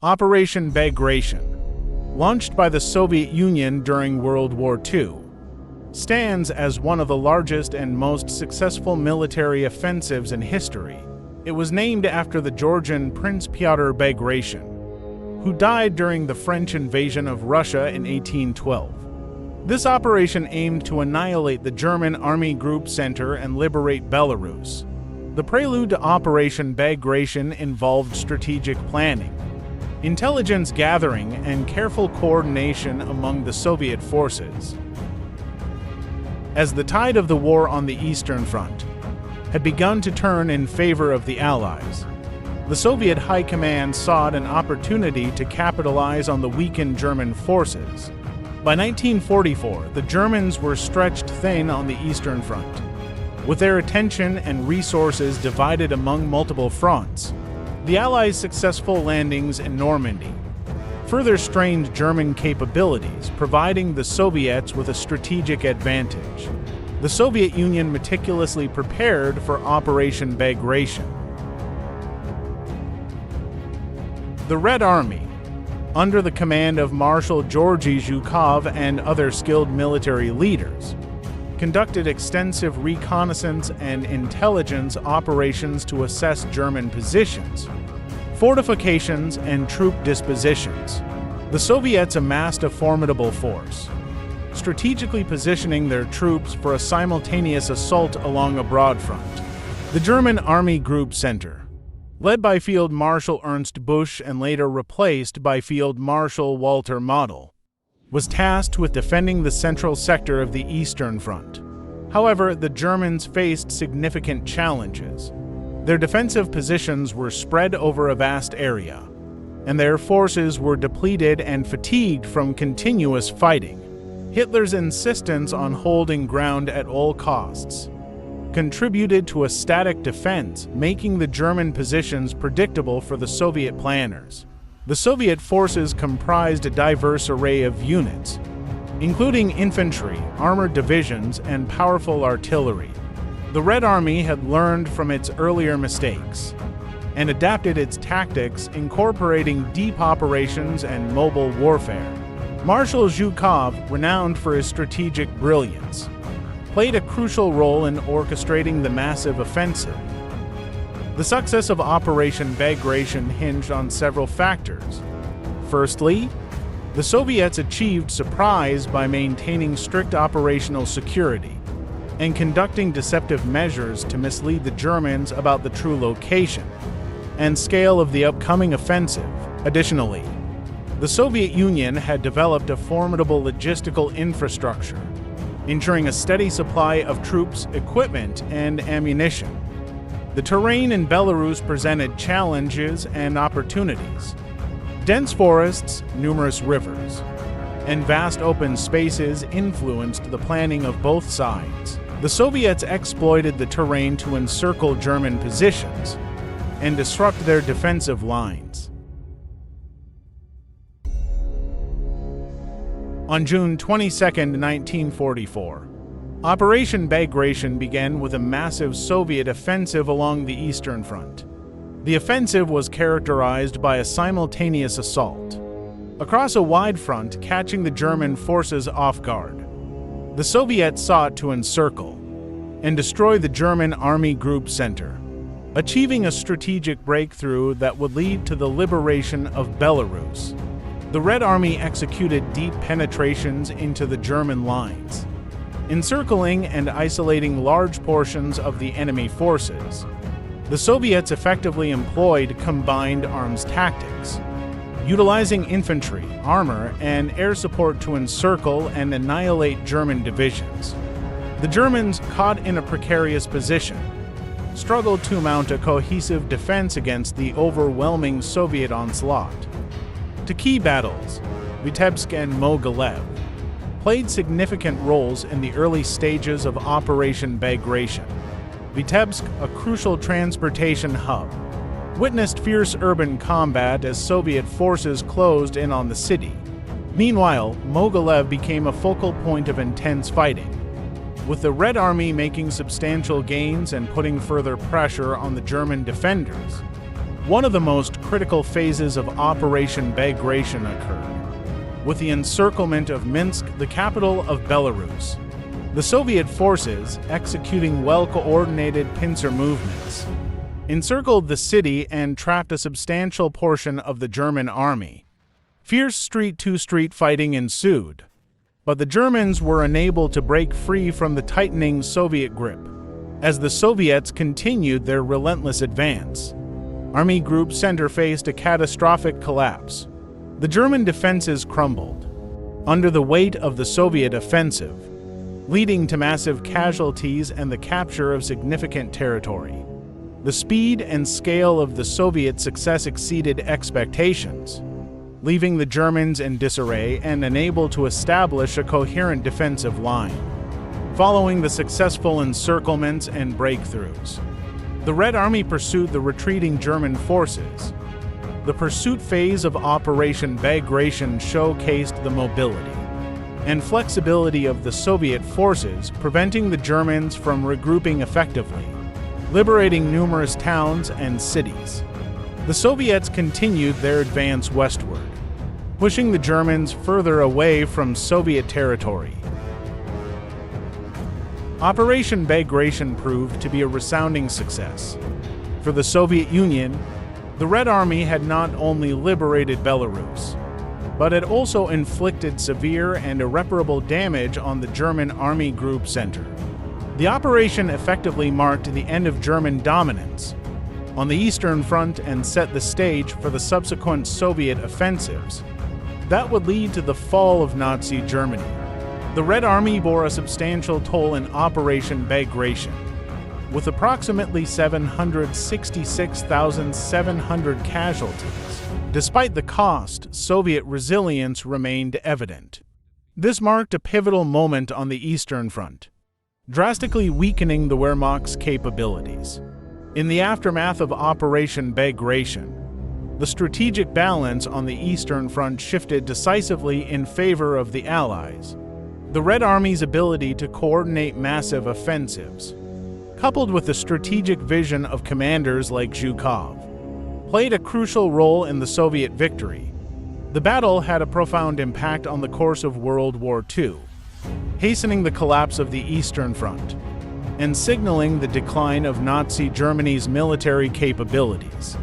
Operation Bagration, launched by the Soviet Union during World War II, stands as one of the largest and most successful military offensives in history. It was named after the Georgian Prince Pyotr Bagration, who died during the French invasion of Russia in 1812. This operation aimed to annihilate the German Army Group Center and liberate Belarus. The prelude to Operation Bagration involved strategic planning, intelligence gathering, and careful coordination among the Soviet forces. As the tide of the war on the Eastern Front had begun to turn in favor of the Allies, the Soviet High Command sought an opportunity to capitalize on the weakened German forces. By 1944, the Germans were stretched thin on the Eastern Front, with their attention and resources divided among multiple fronts. The Allies' successful landings in Normandy further strained German capabilities, providing the Soviets with a strategic advantage. The Soviet Union meticulously prepared for Operation Bagration. The Red Army, under the command of Marshal Georgy Zhukov and other skilled military leaders, conducted extensive reconnaissance and intelligence operations to assess German positions, fortifications, and troop dispositions. The Soviets amassed a formidable force, strategically positioning their troops for a simultaneous assault along a broad front. The German Army Group Center, led by Field Marshal Ernst Busch and later replaced by Field Marshal Walter Model, was tasked with defending the central sector of the Eastern Front. However, the Germans faced significant challenges. Their defensive positions were spread over a vast area, and their forces were depleted and fatigued from continuous fighting. Hitler's insistence on holding ground at all costs contributed to a static defense, making the German positions predictable for the Soviet planners. The Soviet forces comprised a diverse array of units, including infantry, armored divisions, and powerful artillery. The Red Army had learned from its earlier mistakes and adapted its tactics, incorporating deep operations and mobile warfare. Marshal Zhukov, renowned for his strategic brilliance, played a crucial role in orchestrating the massive offensive. The success of Operation Bagration hinged on several factors. Firstly, the Soviets achieved surprise by maintaining strict operational security and conducting deceptive measures to mislead the Germans about the true location and scale of the upcoming offensive. Additionally, the Soviet Union had developed a formidable logistical infrastructure, ensuring a steady supply of troops, equipment, and ammunition. The terrain in Belarus presented challenges and opportunities. Dense forests, numerous rivers, and vast open spaces influenced the planning of both sides. The Soviets exploited the terrain to encircle German positions and disrupt their defensive lines. On June 22, 1944, Operation Bagration began with a massive Soviet offensive along the Eastern Front. The offensive was characterized by a simultaneous assault across a wide front, catching the German forces off guard. The Soviets sought to encircle and destroy the German Army Group Center, achieving a strategic breakthrough that would lead to the liberation of Belarus. The Red Army executed deep penetrations into the German lines, encircling and isolating large portions of the enemy forces. The Soviets effectively employed combined arms tactics, utilizing infantry, armor, and air support to encircle and annihilate German divisions. The Germans, caught in a precarious position, struggled to mount a cohesive defense against the overwhelming Soviet onslaught. The key battles, Vitebsk and Mogilev, played significant roles in the early stages of Operation Bagration. Vitebsk, a crucial transportation hub, witnessed fierce urban combat as Soviet forces closed in on the city. Meanwhile, Mogilev became a focal point of intense fighting, with the Red Army making substantial gains and putting further pressure on the German defenders. One of the most critical phases of Operation Bagration occurred, with the encirclement of Minsk, the capital of Belarus. The Soviet forces, executing well-coordinated pincer movements, encircled the city and trapped a substantial portion of the German army. Fierce street-to-street fighting ensued, but the Germans were unable to break free from the tightening Soviet grip. As the Soviets continued their relentless advance, Army Group Center faced a catastrophic collapse. The German defenses crumbled under the weight of the Soviet offensive, leading to massive casualties and the capture of significant territory. The speed and scale of the Soviet success exceeded expectations, leaving the Germans in disarray and unable to establish a coherent defensive line. Following the successful encirclements and breakthroughs, the Red Army pursued the retreating German forces. The pursuit phase of Operation Bagration showcased the mobility and flexibility of the Soviet forces, preventing the Germans from regrouping effectively, liberating numerous towns and cities. The Soviets continued their advance westward, pushing the Germans further away from Soviet territory. Operation Bagration proved to be a resounding success. For the Soviet Union, the Red Army had not only liberated Belarus, but had also inflicted severe and irreparable damage on the German Army Group Center. The operation effectively marked the end of German dominance on the Eastern Front and set the stage for the subsequent Soviet offensives that would lead to the fall of Nazi Germany. The Red Army bore a substantial toll in Operation Bagration, with approximately 766,700 casualties. Despite the cost, Soviet resilience remained evident. This marked a pivotal moment on the Eastern Front, drastically weakening the Wehrmacht's capabilities. In the aftermath of Operation Bagration, the strategic balance on the Eastern Front shifted decisively in favor of the Allies. The Red Army's ability to coordinate massive offensives, coupled with the strategic vision of commanders like Zhukov, played a crucial role in the Soviet victory. The battle had a profound impact on the course of World War II, hastening the collapse of the Eastern Front and signaling the decline of Nazi Germany's military capabilities.